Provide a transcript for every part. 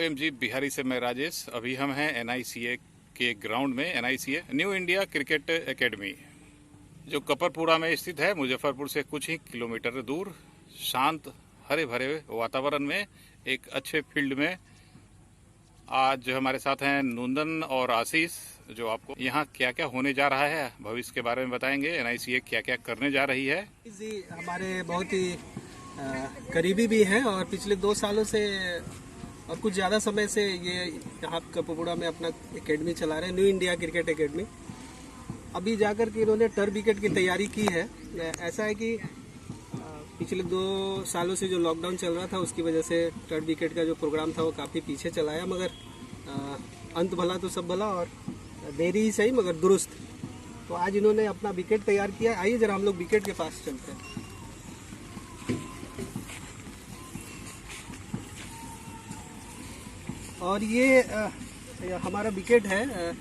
प्रेमजीत बिहारी से मैं राजेश। अभी हम हैं NICA के ग्राउंड में। NICA new India cricket academy जो कपरपुरा में स्थित है, मुजफ्फरपुर से कुछ ही किलोमीटर दूर, शांत हरे भरे वातावरण में एक अच्छे फील्ड में। आज हमारे साथ हैं नूंदन और आशीष, जो आपको यहाँ क्या क्या होने जा रहा है भविष्य के बारे में बताएंगे। NICA क्या क्या करने जा रही है। जी हमारे बहुत ही करीबी भी हैं और पिछले 2 सालों से और कुछ ज़्यादा समय से ये यहाँ कपरपुरा में अपना एकेडमी चला रहे हैं, न्यू इंडिया क्रिकेट एकेडमी। अभी जाकर के इन्होंने टर्फ विकेट की तैयारी की है। ऐसा है कि पिछले 2 सालों से जो लॉकडाउन चल रहा था उसकी वजह से टर्फ विकेट का जो प्रोग्राम था वो काफ़ी पीछे चलाया, मगर अंत भला तो सब भला, और देरी ही सही मगर दुरुस्त। तो आज इन्होंने अपना विकेट तैयार किया। आइए जरा हम लोग विकेट के पास चलते हैं। और ये हमारा विकेट है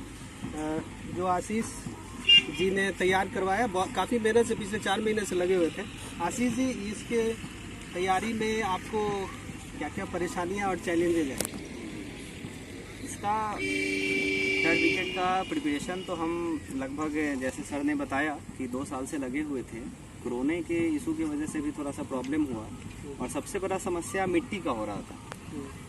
जो आशीष जी ने तैयार करवाया। काफ़ी मेहनत से पिछले 4 महीने से लगे हुए थे। आशीष जी, इसके तैयारी में आपको क्या क्या परेशानियां और चैलेंजेज हैं? इसका थर्ड विकेट का प्रिपरेशन तो हम लगभग, जैसे सर ने बताया कि 2 साल से लगे हुए थे। कोरोना के इशू की वजह से भी थोड़ा सा प्रॉब्लम हुआ और सबसे बड़ा समस्या मिट्टी का हो रहा था।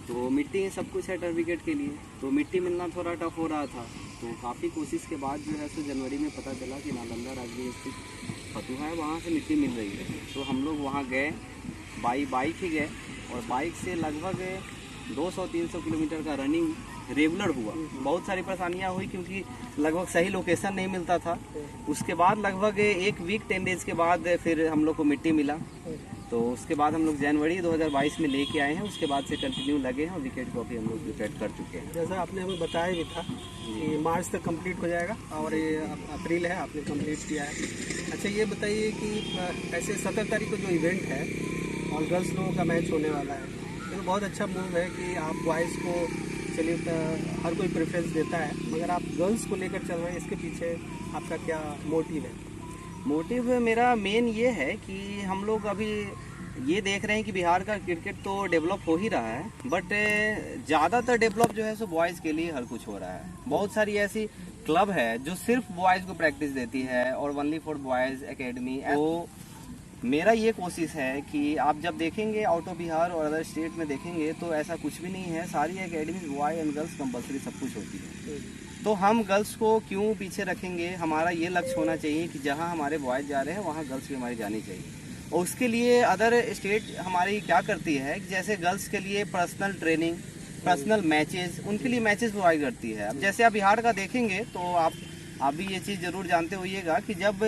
तो मिट्टी सब कुछ है टर्फ विकेट के लिए, तो मिट्टी मिलना थोड़ा टफ हो रहा था। तो काफ़ी कोशिश के बाद जो है सो जनवरी में पता चला कि नालंदा राजगीर स्थित फतुहा है, वहाँ से मिट्टी मिल रही है। तो हम लोग वहाँ गए, बाइक ही गए, और बाइक से लगभग 200-300 किलोमीटर का रनिंग रेगुलर हुआ। बहुत सारी परेशानियाँ हुई क्योंकि लगभग सही लोकेशन नहीं मिलता था। उसके बाद लगभग 1 वीक 10 डेज के बाद फिर हम लोग को मिट्टी मिला। तो उसके बाद हम लोग जनवरी 2022 में लेके आए हैं। उसके बाद से कंटिन्यू लगे हैं और विकेट को भी हम लोग विकेट कर चुके हैं। जैसा आपने हमें बताया भी था कि मार्च तक कंप्लीट हो जाएगा और ये अप्रैल है, आपने कंप्लीट किया है। अच्छा, ये बताइए कि ऐसे 17 तारीख को जो इवेंट है और गर्ल्स लोगों का मैच होने वाला है, तो बहुत अच्छा मूव है कि आप बॉयज़ को, चलिए हर कोई प्रेफरेंस देता है, मगर आप गर्ल्स को लेकर चल रहे हैं। इसके पीछे आपका क्या मोटिव है? मोटिव मेरा मेन ये है कि हम लोग अभी ये देख रहे हैं कि बिहार का क्रिकेट तो डेवलप हो ही रहा है, बट ज़्यादातर डेवलप जो है सो बॉयज़ के लिए हर कुछ हो रहा है। बहुत सारी ऐसी क्लब है जो सिर्फ बॉयज़ को प्रैक्टिस देती है और ओनली फॉर बॉयज़ एकेडमी। तो मेरा ये कोशिश है कि आप जब देखेंगे आउट ऑफ बिहार और अदर स्टेट में देखेंगे तो ऐसा कुछ भी नहीं है। सारी academy boy and girls compulsory सब कुछ होती है। तो हम गर्ल्स को क्यों पीछे रखेंगे? हमारा ये लक्ष्य होना चाहिए कि जहां हमारे बॉयज़ जा रहे हैं वहां गर्ल्स भी हमारी जानी चाहिए। और उसके लिए अदर स्टेट हमारी क्या करती है कि जैसे गर्ल्स के लिए पर्सनल ट्रेनिंग, पर्सनल मैचेस, उनके लिए मैचेस प्रोवाइड करती है। अब जैसे आप बिहार का देखेंगे तो आप भी ये चीज़ ज़रूर जानते होइएगा कि जब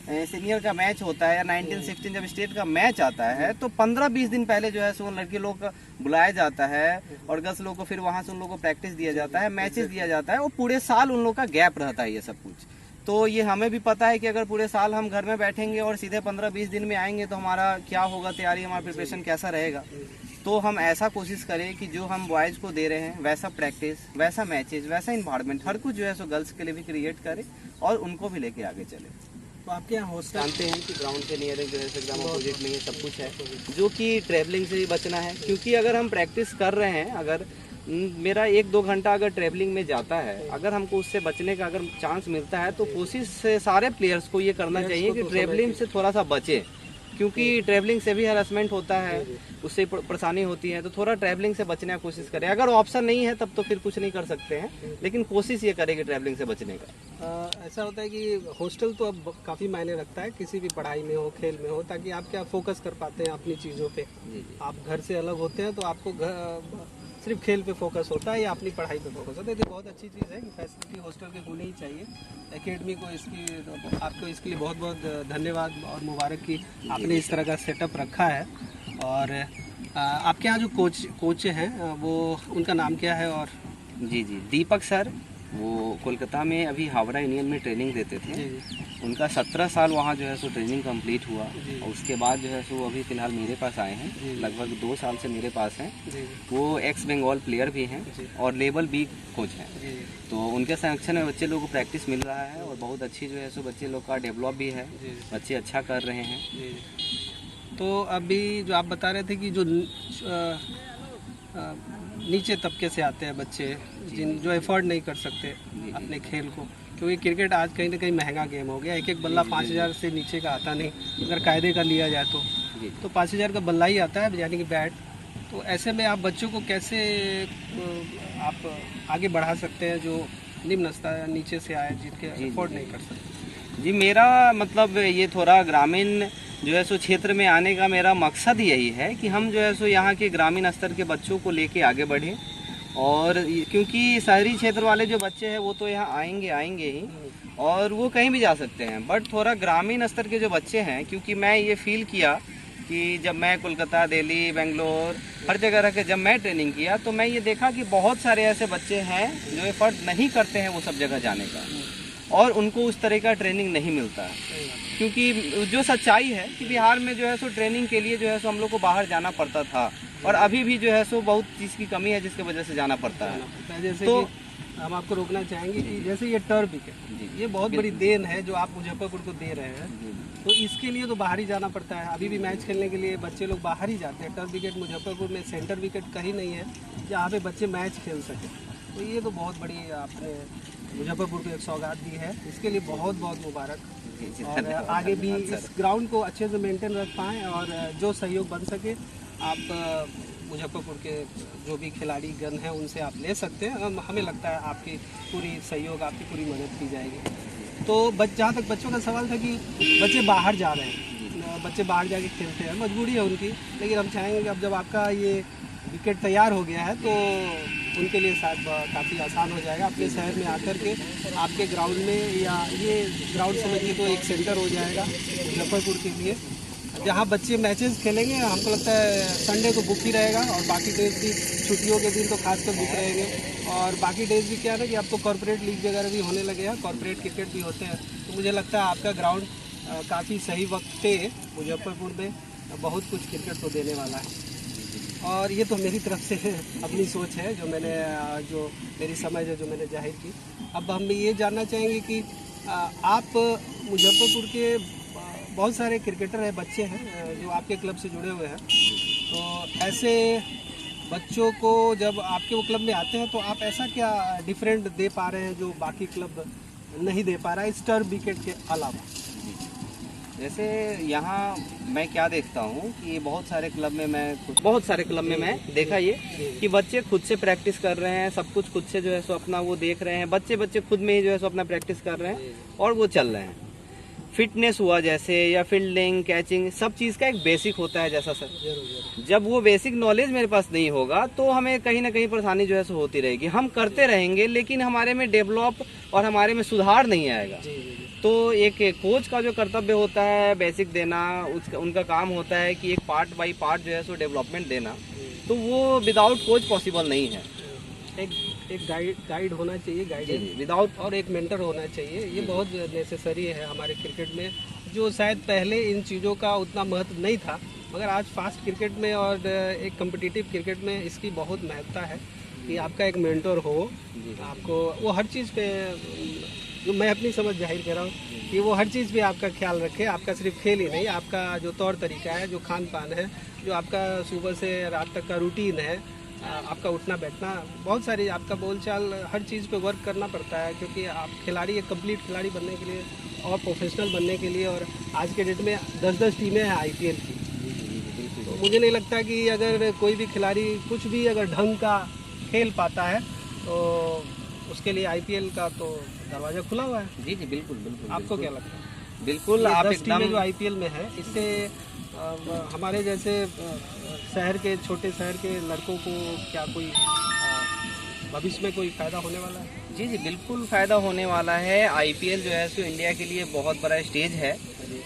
सीनियर का मैच होता है या 19-16 जब स्टेट का मैच आता है तो 15-20 दिन पहले जो है सो लड़के लोग का बुलाया जाता है और गर्ल्स लोग को फिर वहाँ से उन लोग को प्रैक्टिस दिया जाता है, मैचेस दिया जाता है, और पूरे साल उन लोग का गैप रहता है ये सब कुछ। तो ये हमें भी पता है कि अगर पूरे साल हम घर में बैठेंगे और सीधे 15-20 दिन में आएंगे तो हमारा क्या होगा, तैयारी, हमारा प्रिपरेशन कैसा रहेगा। तो हम ऐसा कोशिश करें कि जो हम बॉयज़ को दे रहे हैं वैसा प्रैक्टिस, वैसा मैचेस, वैसा इन्वायरमेंट, हर कुछ जो है सो गर्ल्स के लिए भी क्रिएट करें और उनको भी लेके आगे चले। तो आपके यहाँ हॉस्टल जानते हैं कि ग्राउंड के नियर जो है एकदम अपोजिट में ये सब कुछ है, जो कि ट्रैवलिंग से भी बचना है। क्योंकि अगर हम प्रैक्टिस कर रहे हैं, अगर मेरा 1-2 घंटा अगर ट्रैवलिंग में जाता है, अगर हमको उससे बचने का अगर चांस मिलता है तो कोशिश से सारे प्लेयर्स को ये करना चाहिए कि ट्रैवलिंग से थोड़ा सा बचे। क्योंकि ट्रैवलिंग से भी हरासमेंट होता है, उससे परेशानी होती है। तो थोड़ा ट्रैवलिंग से बचने की कोशिश करें। अगर ऑप्शन नहीं है तब तो फिर कुछ नहीं कर सकते हैं, लेकिन कोशिश ये करें कि ट्रैवलिंग से बचने का। ऐसा होता है कि हॉस्टल तो अब काफ़ी मायने रखता है, किसी भी पढ़ाई में हो, खेल में हो, ताकि आप क्या फोकस कर पाते हैं अपनी चीज़ों पे। आप घर से अलग होते हैं तो आपको सिर्फ खेल पे फोकस होता है या अपनी पढ़ाई पे फोकस होता है। तो बहुत अच्छी चीज़ है कि फैसिलिटी हॉस्टल के होनी ही चाहिए। एकेडमी को आपको इसके लिए बहुत बहुत धन्यवाद और मुबारक कि आपने इस तरह का सेटअप रखा है। और आपके यहाँ जो कोच हैं वो, उनका नाम क्या है? और जी, दीपक सर, वो कोलकाता में अभी हावड़ा यूनियन में ट्रेनिंग देते थे। उनका 17 साल वहाँ जो है सो ट्रेनिंग कंप्लीट हुआ और उसके बाद जो है सो अभी फ़िलहाल मेरे पास आए हैं। लगभग 2 साल से मेरे पास हैं। वो एक्स बंगाल प्लेयर भी हैं और लेवल बी कोच हैं। तो उनके संरक्षण में बच्चे लोगों को प्रैक्टिस मिल रहा है और बहुत अच्छी जो है सो बच्चे लोग का डेवलप भी है, बच्चे अच्छा कर रहे हैं। तो अभी जो आप बता रहे थे कि जो नीचे तबके से आते हैं बच्चे जो एफोर्ड नहीं कर सकते अपने खेल को, क्योंकि क्रिकेट आज कहीं ना कहीं महंगा गेम हो गया। एक एक बल्ला 5,000 से नीचे का आता नहीं, अगर कायदे का लिया जाए तो 5,000 का बल्ला ही आता है, यानी कि बैट। तो ऐसे में आप बच्चों को कैसे आप आगे बढ़ा सकते हैं जो निम्न स्तर नीचे से आए, जिनके एफोर्ड नहीं कर सकते? जी, मेरा मतलब ये थोड़ा ग्रामीण जो है सो क्षेत्र में आने का मेरा मकसद यही है कि हम जो है सो यहाँ के ग्रामीण स्तर के बच्चों को लेके आगे बढ़ें। और क्योंकि शहरी क्षेत्र वाले जो बच्चे हैं वो तो यहाँ आएंगे ही और वो कहीं भी जा सकते हैं, बट थोड़ा ग्रामीण स्तर के जो बच्चे हैं, क्योंकि मैं ये फील किया कि जब मैं कोलकाता, दिल्ली, बेंगलोर हर जगह रह के जब मैं ट्रेनिंग किया तो मैं ये देखा कि बहुत सारे ऐसे बच्चे हैं जो एफर्ट नहीं करते हैं वो सब जगह जाने का, और उनको उस तरह का ट्रेनिंग नहीं मिलता है। क्योंकि जो सच्चाई है कि बिहार में जो है सो ट्रेनिंग के लिए जो है सो हम लोग को बाहर जाना पड़ता था, और अभी भी जो है सो बहुत चीज़ की कमी है जिसकी वजह से जाना पड़ता है। जैसे तो कि हम आपको रोकना चाहेंगे कि जैसे ये टर्फ विकेट, ये बहुत बड़ी देन है जो आप मुजफ्फरपुर को दे रहे हैं, तो इसके लिए तो बाहर ही जाना पड़ता है। अभी भी मैच खेलने के लिए बच्चे लोग बाहर ही जाते हैं। टर्फ विकेट मुजफ्फरपुर में सेंटर विकेट कहीं नहीं है जहाँ पे बच्चे मैच खेल सकें। तो ये तो बहुत बड़ी आपने मुजफ्फरपुर को एक सौगात दी है, इसके लिए बहुत बहुत मुबारक। और आगे भी इस ग्राउंड को अच्छे से मेंटेन रख पाएँ, और जो सहयोग बन सके आप मुजफ्फरपुर के जो भी खिलाड़ी गण हैं उनसे आप ले सकते हैं। हमें लगता है आपकी पूरी सहयोग, आपकी पूरी मदद की जाएगी। तो जहाँ तक बच्चों का सवाल था कि बच्चे बाहर जा रहे हैं, बच्चे बाहर जाके खेलते हैं, मजबूरी है उनकी, लेकिन हम चाहेंगे कि अब जब आपका ये विकेट तैयार हो गया है तो उनके लिए शायद काफ़ी आसान हो जाएगा अपने शहर में आकर के आपके ग्राउंड में, या ये ग्राउंड समझिए तो एक सेंटर हो जाएगा मुजफ्फरपुर के लिए, जहाँ बच्चे मैचेस खेलेंगे। हमको लगता है संडे को बुक ही रहेगा, और बाकी डेज भी, छुट्टियों के दिन तो खासकर बुक रहेंगे। और बाकी डेज भी क्या है ना कि अब तो कॉर्पोरेट लीग वगैरह भी होने लगे हैं, कॉर्पोरेट क्रिकेट भी होते हैं। तो मुझे लगता है आपका ग्राउंड काफ़ी सही वक्त पे मुजफ्फरपुर में बहुत कुछ क्रिकेट को देने वाला है। और ये तो मेरी तरफ से अपनी सोच है, जो मेरी समझ है, जो मैंने जाहिर की। अब हम ये जानना चाहेंगे कि आप मुजफ्फरपुर के बहुत सारे क्रिकेटर हैं, बच्चे हैं जो आपके क्लब से जुड़े हुए हैं, तो ऐसे बच्चों को जब आपके वो क्लब में आते हैं तो आप ऐसा क्या डिफरेंट दे पा रहे हैं जो बाकी क्लब नहीं दे पा रहा है इस टर्फ विकेट के अलावा? जैसे यहाँ मैं क्या देखता हूँ कि बहुत सारे क्लब में मैं देखा ये कि बच्चे खुद से प्रैक्टिस कर रहे हैं, सब कुछ खुद से जो है सो अपना वो देख रहे हैं, बच्चे खुद में ही जो है सो अपना प्रैक्टिस कर रहे हैं और वो चल रहे हैं। फिटनेस हुआ जैसे, या फील्डिंग, कैचिंग, सब चीज़ का एक बेसिक होता है जैसा सर। जब वो बेसिक नॉलेज मेरे पास नहीं होगा तो हमें कहीं ना कहीं परेशानी जो है सो होती रहेगी। हम करते रहेंगे लेकिन हमारे में डेवलप और हमारे में सुधार नहीं आएगा। तो एक कोच का जो कर्तव्य होता है बेसिक देना, उनका काम होता है कि एक पार्ट बाय पार्ट जो है सो डेवलपमेंट देना, तो वो विदाउट कोच पॉसिबल नहीं है। एक गाइड होना चाहिए, गाइडेंस विदाउट, और एक मेंटर होना चाहिए। ये बहुत नेसेसरी है हमारे क्रिकेट में, जो शायद पहले इन चीज़ों का उतना महत्व नहीं था, मगर आज फास्ट क्रिकेट में और एक कम्पिटिटिव क्रिकेट में इसकी बहुत महत्ता है कि आपका एक मेंटर हो। आपको वो हर चीज़ पे, जो मैं अपनी समझ जाहिर कर रहा हूँ कि वो हर चीज़ पे आपका ख्याल रखे। आपका सिर्फ खेल ही नहीं, आपका जो तौर तरीका है, जो खान पान है, जो आपका सुबह से रात तक का रूटीन है, आपका उठना बैठना, बहुत सारी आपका बोलचाल, हर चीज़ पे वर्क करना पड़ता है। क्योंकि आप खिलाड़ी, एक कंप्लीट खिलाड़ी बनने के लिए और प्रोफेशनल बनने के लिए, और आज के डेट में 10-10 टीमें हैं IPL की, तो मुझे नहीं लगता कि अगर कोई भी खिलाड़ी कुछ भी अगर ढंग का खेल पाता है तो उसके लिए IPL का तो दरवाज़ा खुला हुआ है। जी बिल्कुल। आपको क्या लगता है? बिल्कुल, आप 10 टीमें जो IPL में है, इससे हमारे जैसे शहर के, छोटे शहर के लड़कों को क्या कोई भविष्य में कोई फ़ायदा होने वाला है? जी बिल्कुल फ़ायदा होने वाला है। IPL जो है सो इंडिया के लिए बहुत बड़ा स्टेज है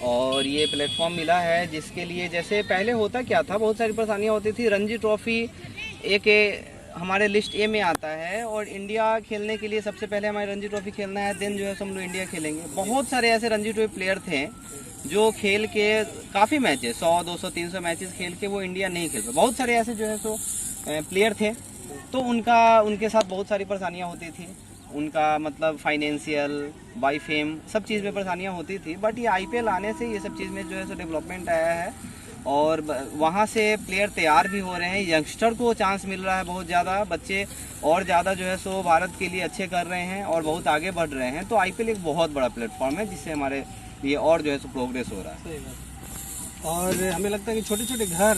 और ये प्लेटफॉर्म मिला है जिसके लिए, जैसे पहले होता क्या था, बहुत सारी परेशानियाँ होती थी। रणजी ट्रॉफी एक हमारे लिस्ट A में आता है, और इंडिया खेलने के लिए सबसे पहले हमारे रणजी ट्रॉफी खेलना है, देन जो है हम लोग इंडिया खेलेंगे। बहुत सारे ऐसे रणजी ट्रॉफी प्लेयर थे जो खेल के काफ़ी मैचेस, 100, 200, 300 मैचेस खेल के वो इंडिया नहीं खेल पाए। बहुत सारे ऐसे जो है सो प्लेयर थे, तो उनके साथ बहुत सारी परेशानियाँ होती थी। उनका मतलब फाइनेंशियल, बाई फेम, सब चीज़ में परेशानियाँ होती थी। बट ये IPL आने से ये सब चीज़ में जो है सो डेवलपमेंट आया है, और वहाँ से प्लेयर तैयार भी हो रहे हैं, यंगस्टर को चांस मिल रहा है बहुत ज़्यादा, बच्चे और ज़्यादा जो है सो भारत के लिए अच्छे कर रहे हैं और बहुत आगे बढ़ रहे हैं। तो आईपीएल एक बहुत बड़ा प्लेटफॉर्म है जिससे हमारे लिए और जो है सो प्रोग्रेस हो रहा है। सही बात। और हमें लगता है कि छोटे छोटे घर,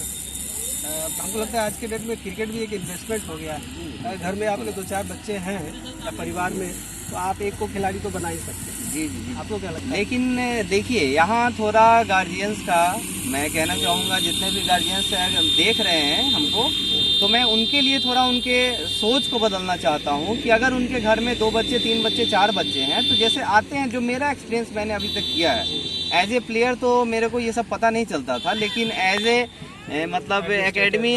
हमको लगता है आज के डेट में क्रिकेट भी एक इन्वेस्टमेंट हो गया है। घर में आपके 2-4 बच्चे हैं या परिवार में, तो आप एक को खिलाड़ी तो बना ही सकते हैं। जी जी जी। आपको क्या लगता है? लेकिन देखिए यहाँ थोड़ा गार्जियंस का मैं कहना चाहूँगा, जितने भी गार्जियंस देख रहे हैं हमको, तो मैं उनके लिए थोड़ा उनके सोच को बदलना चाहता हूँ कि अगर उनके घर में 2 बच्चे 3 बच्चे 4 बच्चे हैं, तो जैसे आते हैं, जो मेरा एक्सपीरियंस मैंने अभी तक किया है एज ए प्लेयर, तो मेरे को ये सब पता नहीं चलता था, लेकिन एज ए मतलब एकेडमी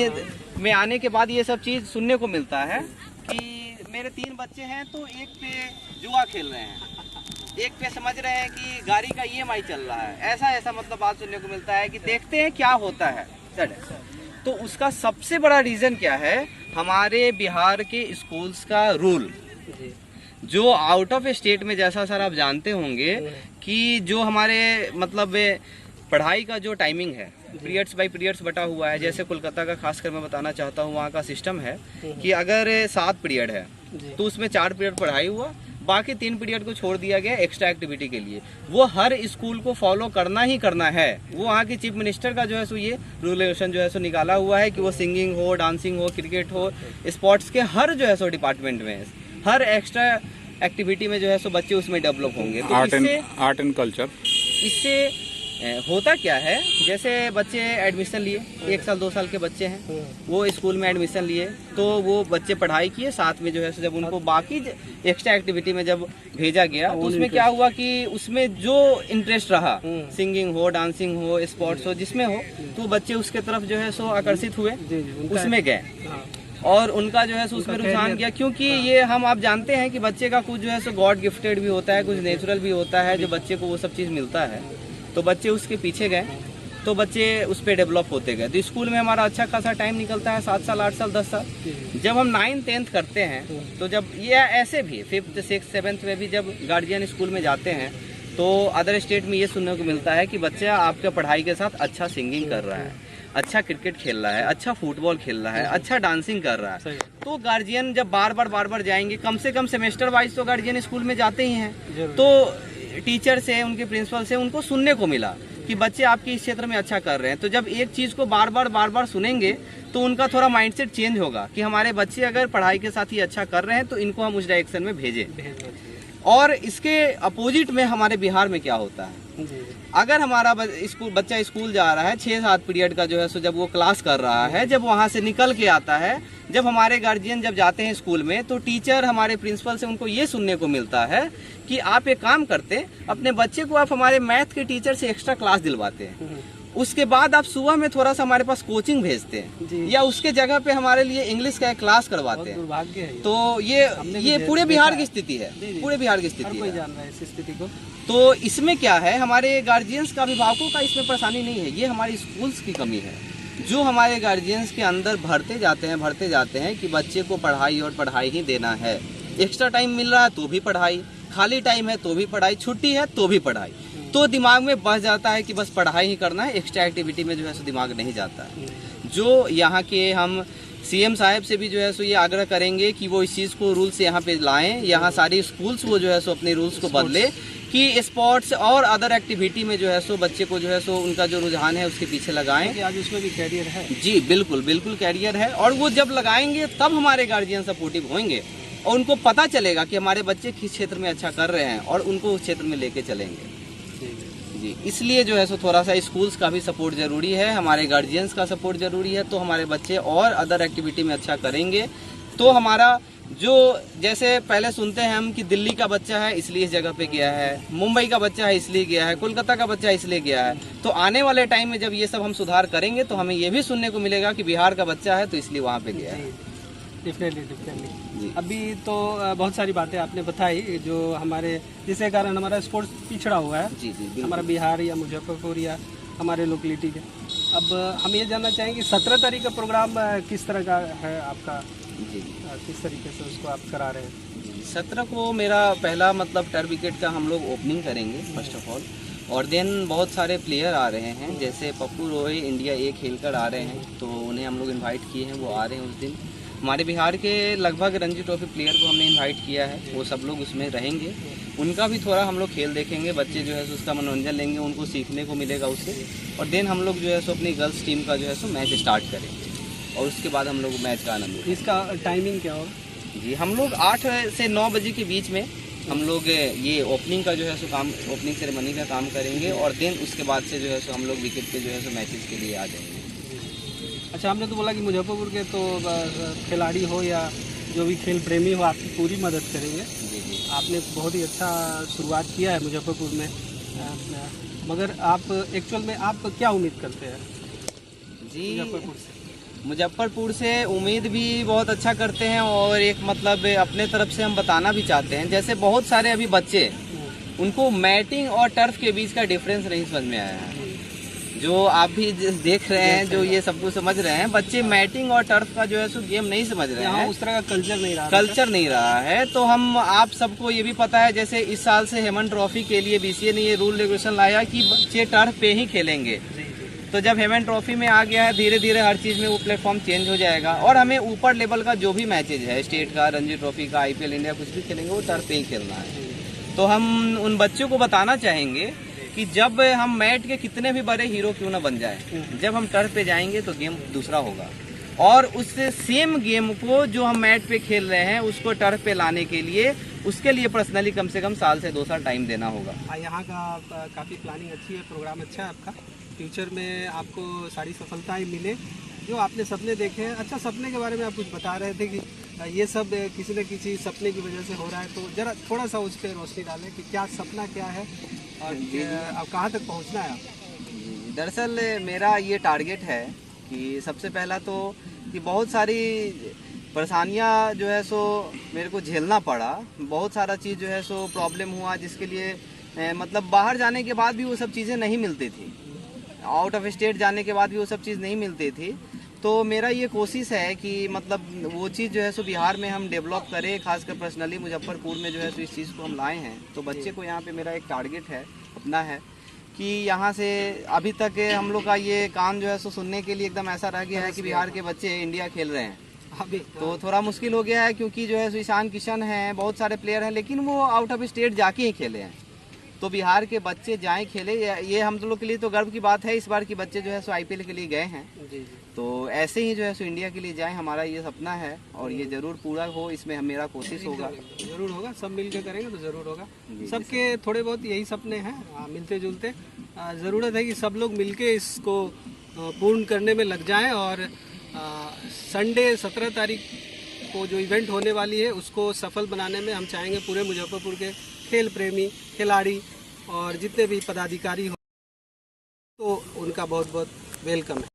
में आने के बाद ये सब चीज़ सुनने को मिलता है कि मेरे 3 बच्चे हैं तो एक पे जुआ खेल रहे हैं, एक पे समझ रहे हैं कि गाड़ी का EMI चल रहा है, ऐसा मतलब बात सुनने को मिलता है कि देखते हैं क्या होता है सर। तो उसका सबसे बड़ा रीज़न क्या है? हमारे बिहार के स्कूल्स का रूल, जो आउट ऑफ स्टेट में, जैसा सर आप जानते होंगे कि जो हमारे मतलब पढ़ाई का जो टाइमिंग है पीरियड्स बाय पीरियड्स बटा हुआ है। जैसे कोलकाता का खासकर मैं बताना चाहता हूँ, वहाँ का सिस्टम है कि अगर 7 पीरियड है तो उसमें 4 पीरियड पढ़ाई हुआ, बाकी 3 पीरियड को छोड़ दिया गया एक्स्ट्रा एक्टिविटी के लिए। वो हर स्कूल को फॉलो करना ही करना है। वो वहाँ के चीफ मिनिस्टर का जो है सो ये रूलेशन जो है सो निकाला हुआ है कि वो सिंगिंग हो, डांसिंग हो, क्रिकेट हो, स्पोर्ट्स के हर जो है सो डिपार्टमेंट में, हर एक्स्ट्रा एक्टिविटी में जो है सो बच्चे उसमें डेवलप होंगे। तो आर्ट एंड कल्चर, इससे होता क्या है, जैसे बच्चे एडमिशन लिए, 1 साल 2 साल के बच्चे हैं, वो स्कूल में एडमिशन लिए, तो वो बच्चे पढ़ाई किए, साथ में जो है जब उनको बाकी एक्स्ट्रा एक्टिविटी में जब भेजा गया तो उसमें क्या हुआ कि उसमें जो इंटरेस्ट रहा, सिंगिंग हो, डांसिंग हो, स्पोर्ट्स हो, जिसमें हो, तो बच्चे उसके तरफ जो है सो आकर्षित हुए, उसमें गए और उनका जो है सो उसमें रुझान गया। क्योंकि ये आप जानते हैं कि बच्चे का कुछ जो है सो गॉड गिफ्टेड भी होता है, कुछ नेचुरल भी होता है, जो बच्चे को वो सब चीज़ मिलता है, तो बच्चे उसके पीछे गए, तो बच्चे उस पर डेवलप होते गए। तो स्कूल में हमारा अच्छा खासा टाइम निकलता है, 7 साल 8 साल 10 साल। जब हम 9th 10th करते हैं, तो जब ये ऐसे भी 5th 6th 7th में भी जब गार्जियन स्कूल में जाते हैं, तो अदर स्टेट में ये सुनने को मिलता है कि बच्चा आपके पढ़ाई के साथ अच्छा सिंगिंग कर रहा है, अच्छा क्रिकेट खेल रहा है, अच्छा फुटबॉल खेल रहा है, अच्छा डांसिंग कर रहा है। तो गार्जियन जब बार बार जाएंगे, कम से कम सेमेस्टर वाइज तो गार्जियन स्कूल में जाते ही हैं, तो टीचर से, उनके प्रिंसिपल से उनको सुनने को मिला कि बच्चे आपके इस क्षेत्र में अच्छा कर रहे हैं। तो जब एक चीज़ को बार बार सुनेंगे, तो उनका थोड़ा माइंडसेट चेंज होगा कि हमारे बच्चे अगर पढ़ाई के साथ ही अच्छा कर रहे हैं तो इनको हम उस डायरेक्शन में भेजें। और इसके अपोजिट में हमारे बिहार में क्या होता है, अगर हमारा बच्चा स्कूल जा रहा है, 6-7 पीरियड का जो है सो जब वो क्लास कर रहा है, जब वहाँ से निकल के आता है, जब हमारे गार्जियन जब जाते हैं स्कूल में, तो टीचर, हमारे प्रिंसिपल से उनको ये सुनने को मिलता है कि आप एक काम करते, अपने बच्चे को आप हमारे मैथ के टीचर से एक्स्ट्रा क्लास दिलवाते हैं, उसके बाद आप सुबह में थोड़ा सा हमारे पास कोचिंग भेजते हैं, या उसके जगह पे हमारे लिए इंग्लिश का एक क्लास करवाते हैं। तो ये पूरे बिहार की स्थिति है, पूरे बिहार की स्थिति है, जान रहा है इस स्थिति को। तो इसमें क्या है, हमारे गार्जियंस का, अभिभावकों का इसमें परेशानी नहीं है, ये हमारी स्कूल्स की कमी है, जो हमारे गार्जियंस के अंदर भरते जाते हैं कि बच्चे को पढ़ाई और पढ़ाई ही देना है। एक्स्ट्रा टाइम मिल रहा है तो भी पढ़ाई, खाली टाइम है तो भी पढ़ाई, छुट्टी है तो भी पढ़ाई, तो दिमाग में बस जाता है कि बस पढ़ाई ही करना है, एक्स्ट्रा एक्टिविटी में जो है सो दिमाग नहीं जाता है। जो यहाँ के हम CM साहब से भी जो है सो ये आग्रह करेंगे कि वो इस चीज़ को रूल्स यहाँ पे लाएं, यहाँ सारी स्कूल्स वो जो है सो अपने रूल्स को बदले कि स्पोर्ट्स और अदर एक्टिविटी में जो है सो बच्चे को जो है सो उनका जो रुझान है उसके पीछे लगाएं। आज उसमें भी कैरियर है। जी बिल्कुल कैरियर है, और वो जब लगाएंगे तब हमारे गार्जियन सपोर्टिव होंगे और उनको पता चलेगा कि हमारे बच्चे किस क्षेत्र में अच्छा कर रहे हैं और उनको उस क्षेत्र में लेके चलेंगे। जी, इसलिए जो है सो थोड़ा सा स्कूल्स का भी सपोर्ट ज़रूरी है, हमारे गार्जियंस का सपोर्ट ज़रूरी है, तो हमारे बच्चे और अदर एक्टिविटी में अच्छा करेंगे। तो हमारा जो, जैसे पहले सुनते हैं हम कि दिल्ली का बच्चा है इसलिए इस जगह पे गया है, मुंबई का बच्चा है इसलिए गया है, कोलकाता का बच्चा इसलिए गया है, तो आने वाले टाइम में जब ये सब हम सुधार करेंगे तो हमें ये भी सुनने को मिलेगा कि बिहार का बच्चा है तो इसलिए वहाँ पे गया है। डिफरेंटली। अभी तो बहुत सारी बातें आपने बताई जो हमारे, जिसके कारण हमारा स्पोर्ट्स पिछड़ा हुआ है। जी हमारा बिहार या मुजफ्फरपुर या हमारे लोकेलिटी के। अब हम ये जानना चाहेंगे 17 तारीख का प्रोग्राम किस तरह का है आपका? जी, किस तरीके से उसको आप करा रहे हैं? 17 को मेरा पहला मतलब टर्फ विकेट का हम लोग ओपनिंग करेंगे फर्स्ट ऑफ ऑल, और देन बहुत सारे प्लेयर आ रहे हैं, जैसे पप्पू रोही इंडिया ए खेल कर आ रहे हैं, तो उन्हें हम लोग इनवाइट किए हैं, वो आ रहे हैं उस दिन। हमारे बिहार के लगभग रणजी ट्रॉफी प्लेयर को हमने इनवाइट किया है, वो सब लोग उसमें रहेंगे। उनका भी थोड़ा हम लोग खेल देखेंगे, बच्चे जो है सो उसका मनोरंजन लेंगे, उनको सीखने को मिलेगा उससे। और देन हम लोग जो है सो अपनी गर्ल्स टीम का जो है सो मैच स्टार्ट करेंगे और उसके बाद हम लोग मैच का आनंद लेंगे। इसका टाइमिंग क्या होगा? जी, हम लोग 8 से 9 बजे के बीच में हम लोग ये ओपनिंग का जो है सो काम, ओपनिंग सेरेमनी का काम करेंगे और देन उसके बाद से जो है सो हम लोग विकेट पे जो है सो मैचेस के लिए आ जाएंगे। अच्छा, आपने तो बोला कि मुजफ्फरपुर के तो खिलाड़ी हो या जो भी खेल प्रेमी हो, आपकी पूरी मदद करेंगे। जी जी, आपने बहुत ही अच्छा शुरुआत किया है मुजफ्फरपुर में, मगर आप एक्चुअल में आप क्या उम्मीद करते हैं जी मुजफ्फरपुर से? मुजफ्फरपुर से उम्मीद भी बहुत अच्छा करते हैं और एक मतलब अपने तरफ से हम बताना भी चाहते हैं, जैसे बहुत सारे अभी बच्चे उनको मैटिंग और टर्फ के बीच का डिफरेंस नहीं समझ में आया है। जो आप भी देख रहे हैं, जो ये सब कुछ समझ रहे हैं, बच्चे मैटिंग और टर्फ का जो है सो गेम नहीं समझ रहे हैं, उस तरह का कल्चर नहीं रहा है। तो हम आप सबको ये भी पता है, जैसे इस साल से हेमन ट्रॉफी के लिए बीसीए ने ये रूल रेगुलेशन लाया कि बच्चे टर्फ पे ही खेलेंगे। तो जब हेमन ट्रॉफी में आ गया है, धीरे धीरे हर चीज़ में वो प्लेटफॉर्म चेंज हो जाएगा और हमें ऊपर लेवल का जो भी मैचेज है, स्टेट का, रणजी ट्रॉफी का, आईपीएल इंडिया कुछ भी खेलेंगे, वो टर्फ पे ही खेलना है। तो हम उन बच्चों को बताना चाहेंगे कि जब हम मैट के कितने भी बड़े हीरो क्यों ना बन जाए, जब हम टर्फ पे जाएंगे तो गेम दूसरा होगा और उससे सेम गेम को जो हम मैट पे खेल रहे हैं उसको टर्फ पे लाने के लिए उसके लिए पर्सनली कम से कम साल से 2 साल टाइम देना होगा। यहाँ का काफ़ी प्लानिंग अच्छी है, प्रोग्राम अच्छा है आपका। फ्यूचर में आपको सारी सफलताएं मिले जो आपने सपने देखे हैं। अच्छा, सपने के बारे में आप कुछ बता रहे थे कि ये सब किसी न किसी सपने की वजह से हो रहा है, तो जरा थोड़ा सा उस पर रोशनी डालें कि क्या सपना क्या है और अब कहाँ तक पहुँचना है आप? दरअसल मेरा ये टारगेट है कि सबसे पहला तो कि बहुत सारी परेशानियां जो है सो मेरे को झेलना पड़ा, बहुत सारा चीज़ जो है सो प्रॉब्लम हुआ, जिसके लिए मतलब बाहर जाने के बाद भी वो सब चीज़ें नहीं मिलती थी, आउट ऑफ स्टेट जाने के बाद भी वो सब चीज़ नहीं मिलती थी। तो मेरा ये कोशिश है कि मतलब वो चीज़ जो है सो बिहार में हम डेवलप करें, खासकर पर्सनली मुजफ्फरपुर में जो है सो इस चीज़ को हम लाए हैं। तो बच्चे को यहाँ पे मेरा एक टारगेट है, अपना है कि यहाँ से अभी तक हम लोग का ये कान जो है सो सुनने के लिए एकदम ऐसा रह गया है कि बिहार के बच्चे इंडिया खेल रहे हैं। अभी तो थोड़ा मुश्किल हो गया है क्योंकि जो है सो ईशान किशन हैं, बहुत सारे प्लेयर हैं, लेकिन वो आउट ऑफ स्टेट जाके ही खेले हैं। तो बिहार के बच्चे जाएं खेले, ये हम लोग के लिए तो गर्व की बात है इस बार कि बच्चे जो है सो आईपीएल के लिए गए हैं। जी। तो ऐसे ही जो है सो इंडिया के लिए जाएं, हमारा ये सपना है और ये जरूर पूरा हो, इसमें हम मेरा कोशिश होगा। जरूर होगा, सब मिलकर करेंगे तो जरूर होगा। जी, सबके थोड़े बहुत यही सपने हैं, मिलते जुलते। ज़रूरत है कि सब लोग मिलके इसको पूर्ण करने में लग जाएं और संडे 17 तारीख को जो इवेंट होने वाली है उसको सफल बनाने में हम चाहेंगे पूरे मुजफ्फरपुर के खेल प्रेमी, खिलाड़ी और जितने भी पदाधिकारी हो, तो उनका बहुत बहुत वेलकम है।